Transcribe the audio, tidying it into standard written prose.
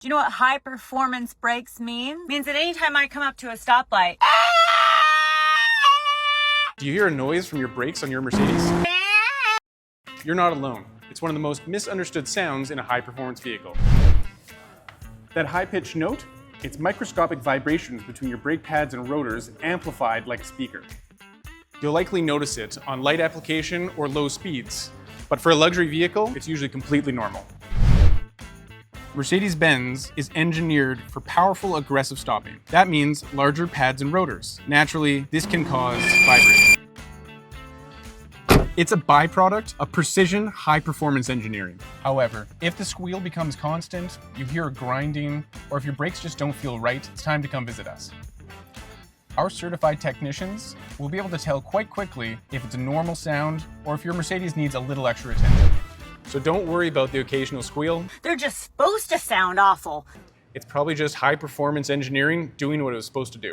Do you know what high performance brakes mean? It means that anytime I come up to a stoplight, Do you hear a noise from your brakes on your Mercedes? You're not alone. It's one of the most misunderstood sounds in a high-performance vehicle. That high-pitched note? It's microscopic vibrations between your brake pads and rotors amplified like a speaker. You'll likely notice it on light application or low speeds, but for a luxury vehicle, it's usually completely normal. Mercedes-Benz is engineered for powerful, aggressive stopping. That means larger pads and rotors. Naturally, this can cause vibration. It's a byproduct of precision, high-performance engineering. However, if the squeal becomes constant, you hear a grinding, or if your brakes just don't feel right, it's time to come visit us. Our certified technicians will be able to tell quite quickly if it's a normal sound or if your Mercedes needs a little extra attention. So don't worry about the occasional squeal. they're just supposed to sound awful. It's probably just high-performance engineering doing what it was supposed to do.